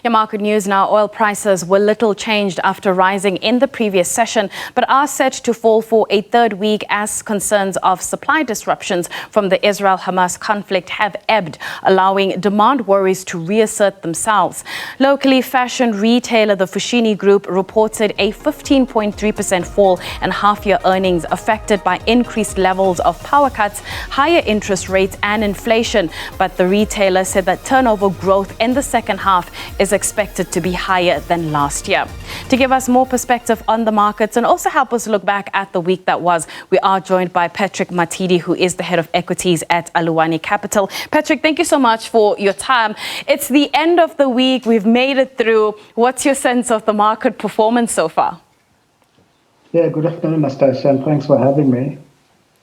Your market news now. Oil prices were little changed after rising in the previous session, but are set to fall for a third week as concerns of supply disruptions from the Israel-Hamas conflict have ebbed, allowing demand worries to reassert themselves. Locally, fashion retailer the Foschini Group reported a 15.3% fall in half-year earnings affected by increased levels of power cuts, higher interest rates and inflation. But the retailer said that turnover growth in the second half is expected to be higher than last year. To give us more perspective on the markets and also help us look back at the week that was, we are joined by Patrick Matidi, who is the head of equities at Aluwani Capital. Patrick, thank you so much for your time. It's the end of the week. We've made it through. What's your sense of the market performance so far? Yeah, good afternoon, Nastasia, and thanks for having me.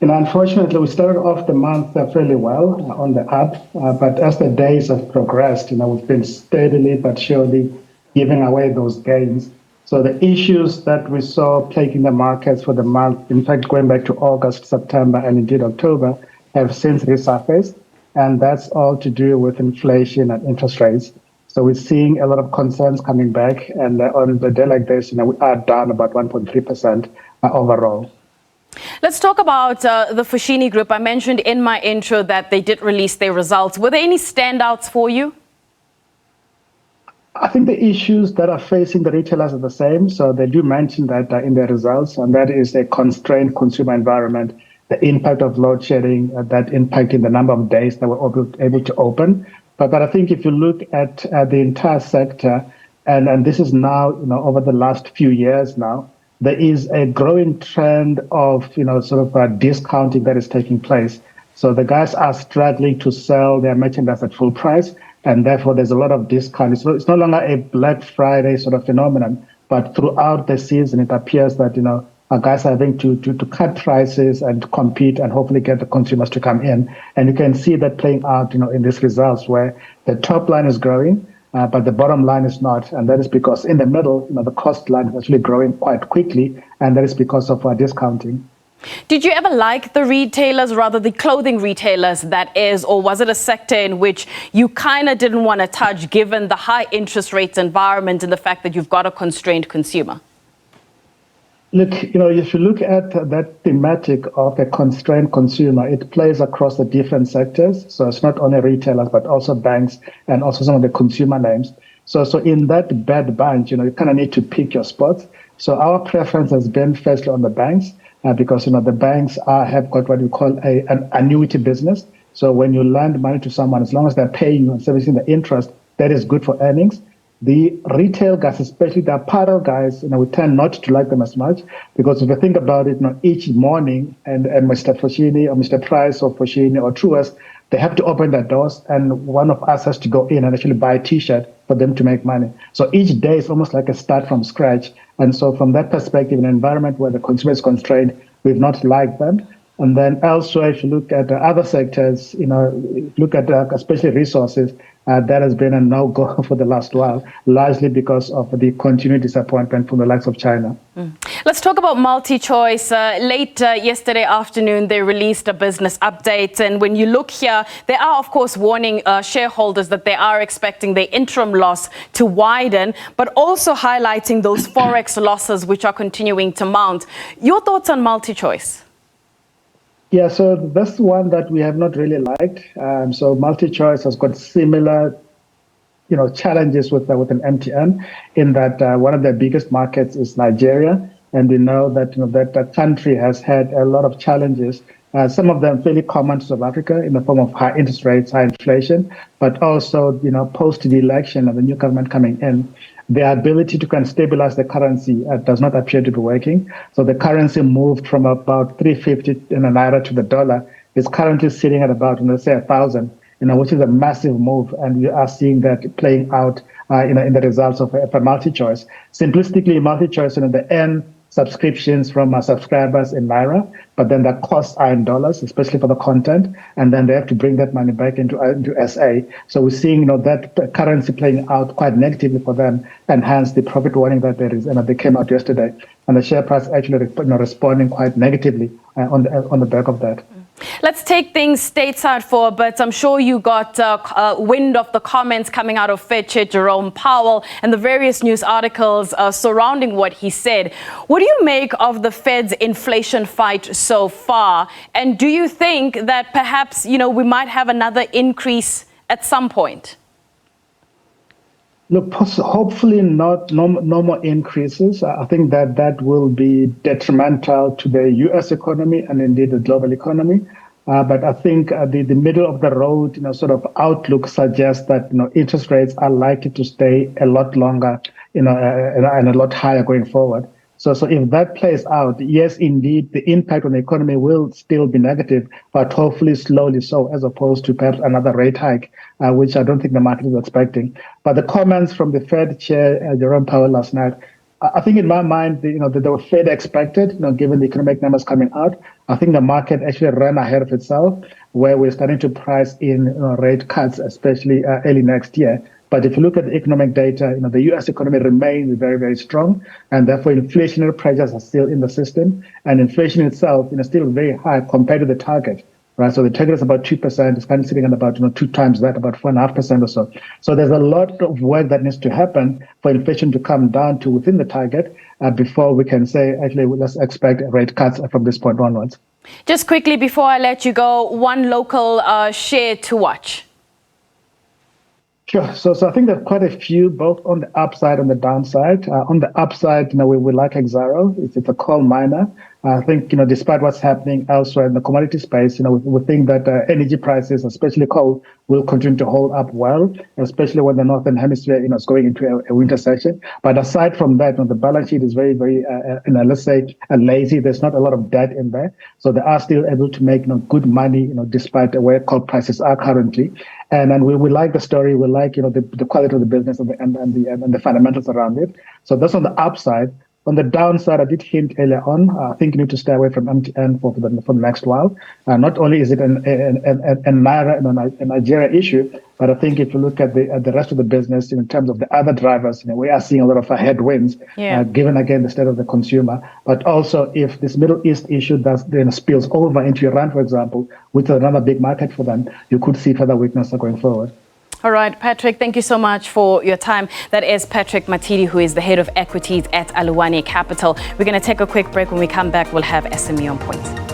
Unfortunately, we started off the month fairly well on the up, but as the days have progressed, we've been steadily but surely giving away those gains. So the issues that we saw plaguing the markets for the month, in fact, going back to August, September, and indeed October, have since resurfaced, and that's all to do with inflation and interest rates. So we're seeing a lot of concerns coming back, and on the day like this, we are down about 1.3% overall. Let's talk about the Foschini Group. I mentioned in my intro that they did release their results. Were there any standouts for you? I think the issues that are facing the retailers are the same. So they do mention that in their results, and that is a constrained consumer environment, the impact of load shedding, that impacting the number of days that we're able to open. But I think if you look at the entire sector, and this is now, over the last few years now, there is a growing trend of, discounting that is taking place. So the guys are struggling to sell their merchandise at full price, and therefore there's a lot of discount. It's no longer a Black Friday sort of phenomenon, but throughout the season, it appears that, our guys are having to cut prices and compete and hopefully get the consumers to come in. And you can see that playing out, in these results where the top line is growing, but the bottom line is not. And that is because in the middle, the cost line is actually growing quite quickly. And that is because of our discounting. Did you ever like the retailers, rather the clothing retailers, that is, or was it a sector in which you kind of didn't want to touch given the high interest rates environment and the fact that you've got a constrained consumer? Look, if you look at that thematic of a constrained consumer, it plays across the different sectors. So it's not only retailers, but also banks and also some of the consumer names. So in that bad bunch, you kind of need to pick your spots. So our preference has been firstly on the banks, because, the banks have got what we call an annuity business. So when you lend money to someone, as long as they're paying you and servicing the interest, that is good for earnings. The retail guys, especially the apparel guys, we tend not to like them as much because if you think about it, each morning and Mr. Foschini or Mr. Price or Foschini or Truist, they have to open their doors and one of us has to go in and actually buy a T-shirt for them to make money. So each day is almost like a start from scratch. And so from that perspective, in an environment where the consumer is constrained, we've not liked them. And then elsewhere, if you look at other sectors, look at especially resources, that has been a no-go for the last while, largely because of the continued disappointment from the likes of China. Let's talk about MultiChoice. Late yesterday afternoon, they released a business update. And when you look here, they are, of course, warning shareholders that they are expecting the interim loss to widen, but also highlighting those forex losses which are continuing to mount. Your thoughts on MultiChoice? Yeah, so that's one that we have not really liked. So MultiChoice has got similar, challenges with an MTN in that one of their biggest markets is Nigeria, and we know that that country has had a lot of challenges. Some of them fairly common to South Africa in the form of high interest rates, high inflation, but also post the election of the new government coming in. The ability to kind of stabilize the currency does not appear to be working. So the currency moved from about 350 in a naira to the dollar. It's currently sitting at about, let's say, 1,000, which is a massive move. And we are seeing that playing out, in the results of MultiChoice. Simplistically, MultiChoice, the end subscriptions from our subscribers in naira, but then the costs are in dollars, especially for the content, and then they have to bring that money back into SA. So we're seeing that currency playing out quite negatively for them, and hence the profit warning that there is, and they came out yesterday, and the share price actually responding quite negatively on the back of that. Let's take things stateside for a bit. I'm sure you got wind of the comments coming out of Fed Chair Jerome Powell and the various news articles surrounding what he said. What do you make of the Fed's inflation fight so far? And do you think that perhaps, we might have another increase at some point? Look, hopefully no more increases. I think that will be detrimental to the U.S. economy and indeed the global economy. But I think the middle of the road, sort of outlook suggests that interest rates are likely to stay a lot longer, and a lot higher going forward. So if that plays out, yes, indeed, the impact on the economy will still be negative, but hopefully slowly so, as opposed to perhaps another rate hike, which I don't think the market is expecting. But the comments from the Fed Chair, Jerome Powell, last night, I think in my mind, that they were Fed expected, given the economic numbers coming out. I think the market actually ran ahead of itself, where we're starting to price in rate cuts, especially early next year. But if you look at the economic data, the U.S. economy remains very, very strong, and therefore inflationary pressures are still in the system, and inflation itself, still very high compared to the target, right? So the target is about 2%. It's currently sitting at about 2 times that, about 4.5% or so. So there's a lot of work that needs to happen for inflation to come down to within the target before we can say, actually, let's expect rate cuts from this point onwards. Just quickly before I let you go, one local share to watch. Sure. So I think there are quite a few, both on the upside and the downside. On the upside, we like Exxaro. It's a coal miner. I think, despite what's happening elsewhere in the commodity space, we think that energy prices, especially coal, will continue to hold up well, especially when the Northern Hemisphere, is going into a winter session. But aside from that, the balance sheet is very, very, let's say, lazy. There's not a lot of debt in there. So they are still able to make good money, despite where coal prices are currently. And we like the story. We like, the quality of the business and the fundamentals around it. So that's on the upside. On the downside, I did hint earlier on, I think you need to stay away from MTN for the next while. Not only is it a Naira and a Nigeria issue, but I think if you look at the rest of the business in terms of the other drivers, we are seeing a lot of headwinds, given, again, the state of the consumer. But also, if this Middle East issue spills over into Iran, for example, which is another big market for them, you could see further weakness going forward. All right, Patrick, thank you so much for your time. That is Patrick Matidi, who is the head of equities at Aluwani Capital. We're going to take a quick break. When we come back, we'll have SME on point.